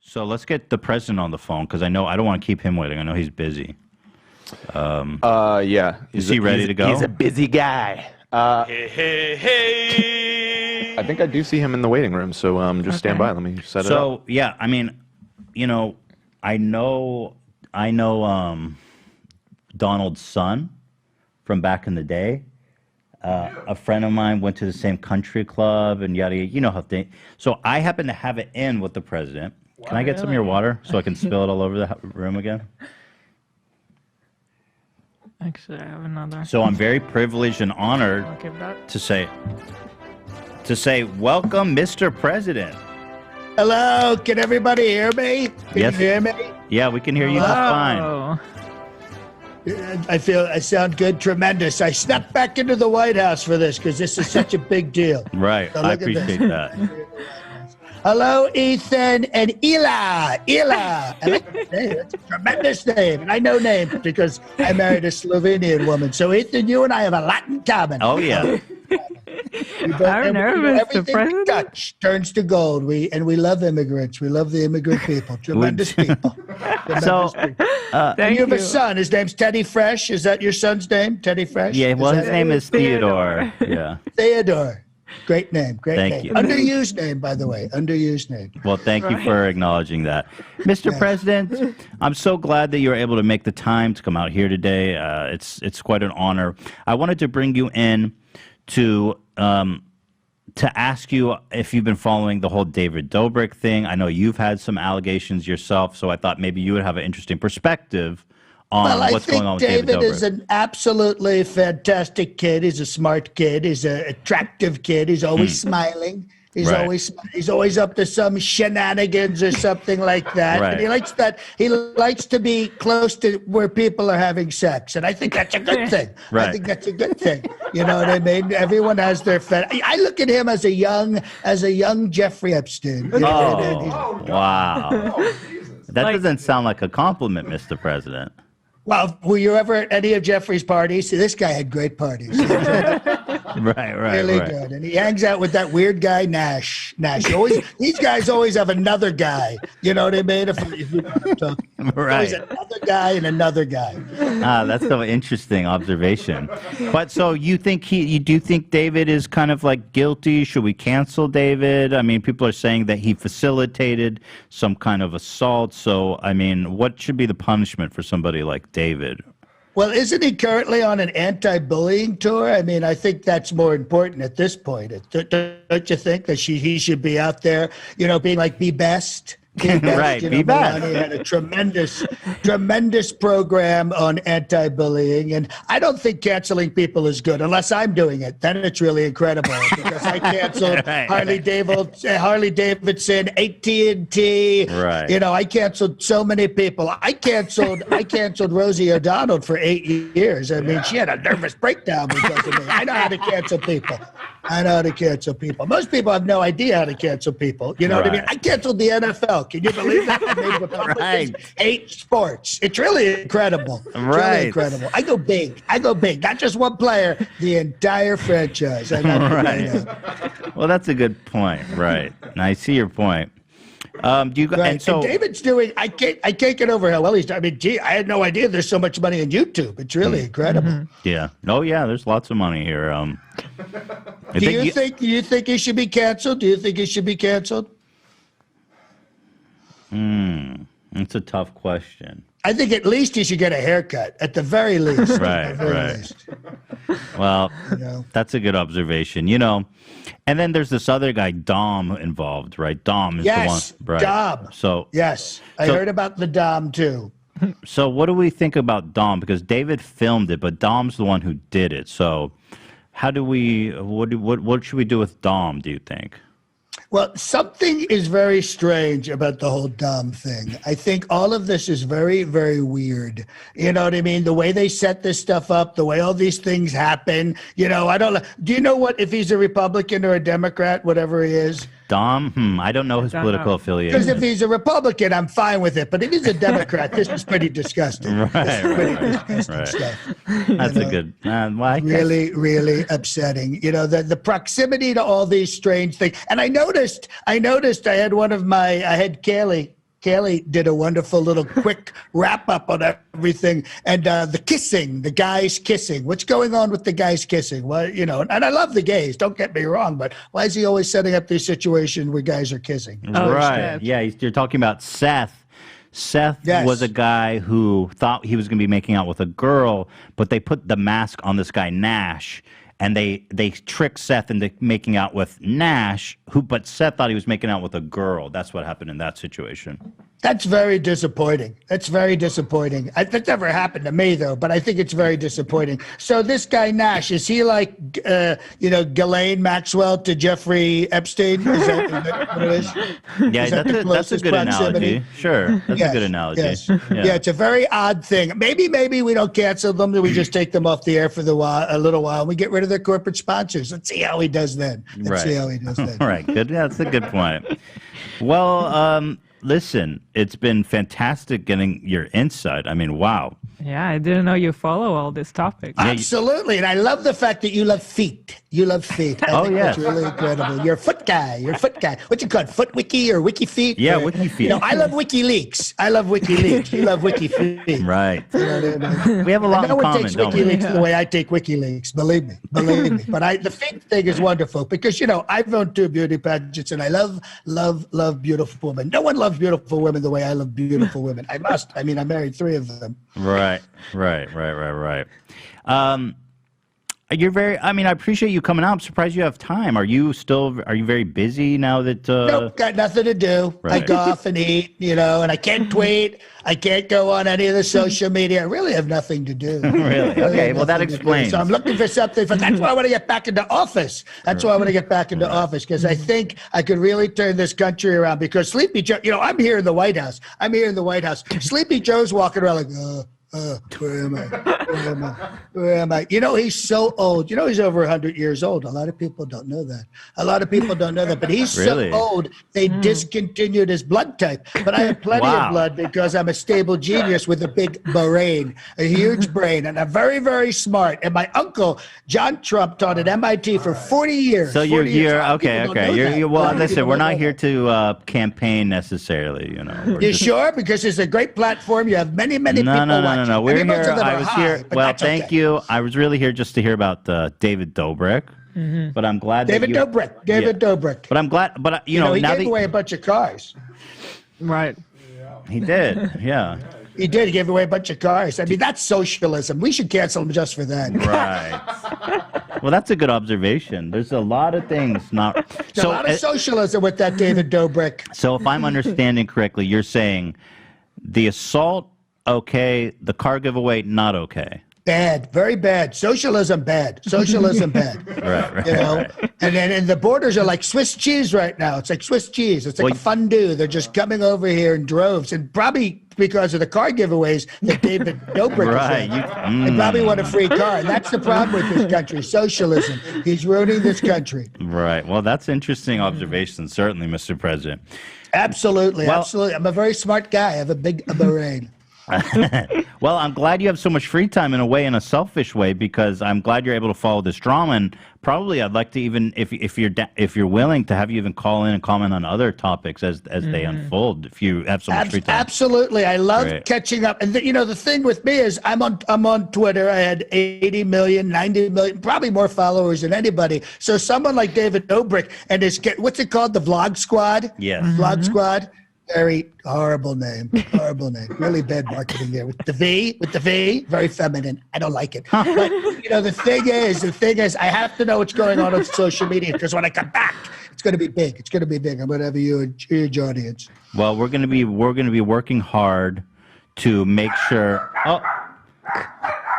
So let's get the president on the phone because I don't want to keep him waiting. I know he's busy. Yeah. Is he ready to go? He's a busy guy. Hey. I think I do see him in the waiting room, so just stand by. Let me set it up. So yeah, I mean, I know Donald's son from back in the day. A friend of mine went to the same country club and yada yada. You know how things. So I happen to have it in with the president. Can I get some of your water so I can spill it all over the room again? Actually, I have another. So I'm very privileged and honored to say, welcome, Mr. President. Hello, can everybody hear me? Can you hear me? Yeah, we can hear you just fine. I feel I sound good, tremendous. I snuck back into the White House for this because this is such a big deal. Right, So I look at this. appreciate that. Hello, Ethan and Ila. I like that name. That's a tremendous name. And I know names because I married a Slovenian woman. So, Ethan, you and I have a lot in common. Oh, yeah. I'm nervous, the Everything we president. touch turns to gold. We love immigrants. We love the immigrant people. Tremendous people. So, And you have a son. His name's Teddy Fresh. Is that your son's name, Teddy Fresh? yeah, well, his name is Theodore. Theodore. Yeah. Theodore. Great name. Great Thank name. you. Underused name, by the way. Underused name. Well, thank you for acknowledging that. Mr. President, I'm so glad that you were able to make the time to come out here today. It's quite an honor. I wanted to bring you in to ask you if you've been following the whole David Dobrik thing. I know you've had some allegations yourself, so I thought maybe you would have an interesting perspective on what's going on with David Dobrik. David is an absolutely fantastic kid. He's a smart kid. He's an attractive kid. He's always smiling. He's always up to some shenanigans or something like that. Right. And he likes that. He likes to be close to where people are having sex, and I think that's a good thing. Right. I think that's a good thing. You know what I mean? Everyone has their I look at him as a young Jeffrey Epstein. You know what I mean? Wow. That doesn't sound like a compliment, Mr. President. Well, were you ever at any of Jeffrey's parties? See, this guy had great parties. Right. Really good. And he hangs out with that weird guy, Nash. These guys always have another guy. You know what I mean? If you talk, Right. always another guy and another guy. That's an interesting observation. But so you do think David is kind of like guilty? Should we cancel David? I mean, people are saying that he facilitated some kind of assault. So, I mean, what should be the punishment for somebody like David? Well, isn't he currently on an anti-bullying tour? I mean, I think that's more important at this point. Don't you think that he should be out there, being like, be best? Right, be best. Melania had a tremendous program on anti-bullying, and I don't think canceling people is good unless I'm doing it. Then it's really incredible because I canceled Harley Davidson, AT&T. Right. I canceled so many people. I canceled Rosie O'Donnell for 8 years. I mean, she had a nervous breakdown because of me. I know how to cancel people. Most people have no idea how to cancel people. You know what I mean? I canceled the NFL. Can you believe that? I made Republicans hate sports. It's really incredible. Really incredible. I go big. Not just one player, the entire franchise. Well, that's a good point. Right. And I see your point. And David's doing. I can't get over how well he's done. I mean, I had no idea there's so much money on YouTube. It's really incredible. Mm-hmm. Yeah. Oh, yeah. There's lots of money here. Do you think he should be canceled? It's a tough question. I think at least he should get a haircut, at the very least. Right. Well, that's a good observation. And then there's this other guy, Dom, involved, right? Dom is the one. Right. Dom. I heard about the Dom too. So what do we think about Dom? Because David filmed it, but Dom's the one who did it. So what should we do with Dom, do you think? Well, something is very strange about the whole Dom thing. I think all of this is very, very weird. You know what I mean? The way they set this stuff up, the way all these things happen. I don't know. Do you know if he's a Republican or a Democrat, whatever he is? Dom? I don't know his political affiliation. Because if he's a Republican, I'm fine with it. But if he's a Democrat, this is pretty disgusting. Disgusting stuff. That's a good... really, really upsetting. The proximity to all these strange things. And I noticed I had I had Kaylee Kaylee did a wonderful little quick wrap up on everything, and the kissing, the guys kissing. What's going on with the guys kissing? Well, you know, and I love the gays. Don't get me wrong, but why is he always setting up these situations where guys are kissing? Right. Yeah, you're talking about Seth. Seth was a guy who thought he was going to be making out with a girl, but they put the mask on this guy Nash, and they tricked Seth into making out with Nash, but Seth thought he was making out with a girl. That's what happened in that situation. That's very disappointing. That's very disappointing. That never happened to me, though, but I think it's very disappointing. So this guy Nash, is he like, Ghislaine Maxwell to Jeffrey Epstein? Is that what it is? Yeah, that's a good analogy. Sure, that's a good analogy. Yes. Yeah, it's a very odd thing. Maybe we don't cancel them. We just take them off the air for a little while. And we get rid of their corporate sponsors. Let's see how he does then. Let's see how he does then. Right, good. That's a good point. Well, listen, it's been fantastic getting your insight. I mean, wow. Yeah, I didn't know you follow all these topics. Absolutely. And I love the fact that you love feet. You love feet. I think that's really incredible. You're a foot guy. You're a foot guy. What's it called? Foot Wiki or Wiki Feet? Yeah, Wiki Feet. You know, I love WikiLeaks. I love WikiLeaks. You love Wiki Feet. Right. You know, we have a lot in no one common, takes don't we? WikiLeaks the way I take WikiLeaks. Believe me. But the feet thing is wonderful because, you know, I've owned 2 beauty pageants and I love beautiful women. No one loves beautiful women the way I love beautiful women. I must. I mean, I married 3 of them. Right. You're very, I mean, I appreciate you coming out. I'm surprised you have time. Are you very busy now that? Nope, got nothing to do. Right. I golf and eat, you know, and I can't tweet. I can't go on any of the social media. I really have nothing to do. Really? Okay, well, that explains. So I'm looking for something. That's why I want to get back into office. That's why I want to get back into office because I think I could really turn this country around because Sleepy Joe, you know, I'm here in the White House. Sleepy Joe's walking around like, where am I? Where am I? You know, he's so old. You know, he's over 100 years old. A lot of people don't know that. But he's Really? so old, they discontinued his blood type. But I have plenty of blood because I'm a stable genius with a big brain, a huge brain, and I'm very, very smart. And my uncle, John Trump, taught at MIT for 40 years. So you're okay. Well, listen, we're not here to campaign necessarily, you know. You sure? Because it's a great platform. You have many people watching. No. We're Maybe most here. of them I are was high, here. but Well, that's thank okay. you. I was really here just to hear about David Dobrik. But I'm glad David Dobrik. But I'm glad. But You know, he now gave away a bunch of cars. Right. he did. Yeah. He did. He gave away a bunch of cars. I mean, that's socialism. We should cancel him just for that. Right. Well, that's a good observation. There's a lot of things not. There's a lot of socialism with that David Dobrik. So if I'm understanding correctly, you're saying the assault okay, the car giveaway not okay. Bad, very bad. Socialism bad. Right. You know, and the borders are like Swiss cheese right now. It's like Swiss cheese. It's like a fondue. They're just coming over here in droves, and probably because of the car giveaways that David Dobrik is in. They probably want a free car, and that's the problem with this country. Socialism. He's ruining this country. Right. Well, that's interesting observation, certainly, Mr. President. Absolutely. I'm a very smart guy. I have a big brain. Well, I'm glad you have so much free time in a way, in a selfish way, because I'm glad you're able to follow this drama. And probably I'd like to even, if you're willing, to have you even call in and comment on other topics as they unfold. If you have so much free time. Absolutely, I love catching up. And you know, the thing with me is I'm on Twitter. I had 80 million, 90 million, probably more followers than anybody. So someone like David Dobrik and his what's it called, the Vlog Squad? Yes. Vlog Squad. Very horrible name. Really bad marketing there. With the V, very feminine. I don't like it. But, you know, the thing is, I have to know what's going on social media because when I come back, it's going to be big. I'm going to have a huge audience. Well, we're going to be working hard to make sure.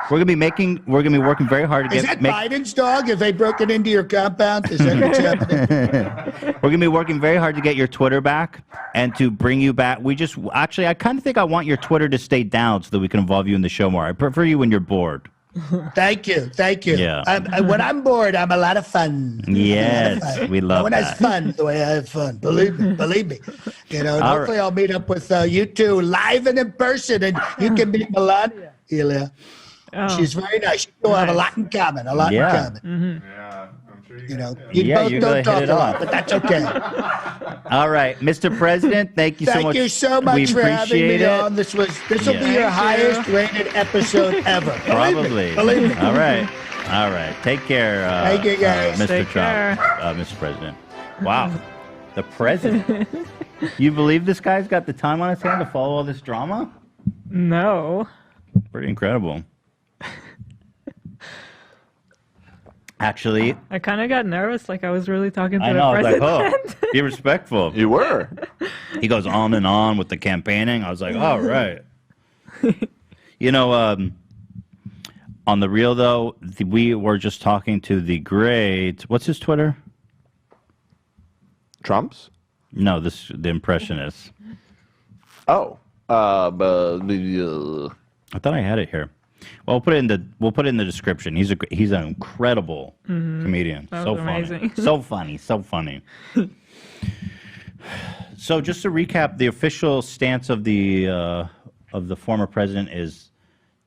We're gonna be working very hard to get. Is that Biden's dog? Have they broken into your compound? Is that what's happening? We're gonna be working very hard to get your Twitter back and to bring you back. I kind of think I want your Twitter to stay down so that we can involve you in the show more. I prefer you when you're bored. Thank you. Yeah. When I'm bored, I'm a lot of fun. Yes, we love that. When I have fun, the way I have fun. Believe me. You know, hopefully I'll meet up with you two live and in person, and you can meet Melania. Ilya. Oh. She's very nice. We'll have a lot in common. Mm-hmm. Yeah, I'm You Yeah, both you're don't gonna talk hit it a lot, off. but that's okay. All right, Mr. President, thank you so much. Thank you so much We for having appreciate me it. on. This will be Yeah. your Thank you. highest rated episode ever. Probably. Believe me. All right. All right. Take care, Thank you, guys. Mr. Take Trump, Mr. President. Wow. The president. You believe this guy's got the time on his hand to follow all this drama? No. Pretty incredible. Actually, I kind of got nervous, like I was really talking to I the know. I was like, president. oh, be respectful. You were. He goes on and on with the campaigning. I was like, all right. You know, on the real, though, we were just talking to the great, what's his Twitter? Trump's? No, the impressionist. Oh. I thought I had it here. Well, we'll put it in the description. He's an incredible comedian. That So was funny. amazing. So funny. So just to recap, the official stance of the former president is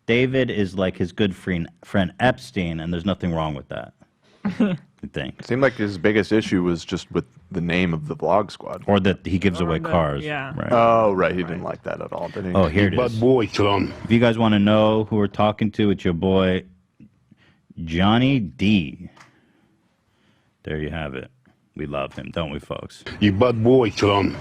David is like his good friend Epstein, and there's nothing wrong with that. I think. It seemed like his biggest issue was just with the name of the Vlog Squad. Or that he gives away the- cars. yeah. Right. Oh, right. He didn't like that at all, did he? Oh, here it is. boy, Trump. If you guys want to know who we're talking to, it's your boy, Johnny D. There you have it. We love him, don't we, folks? You bad boy, Trump.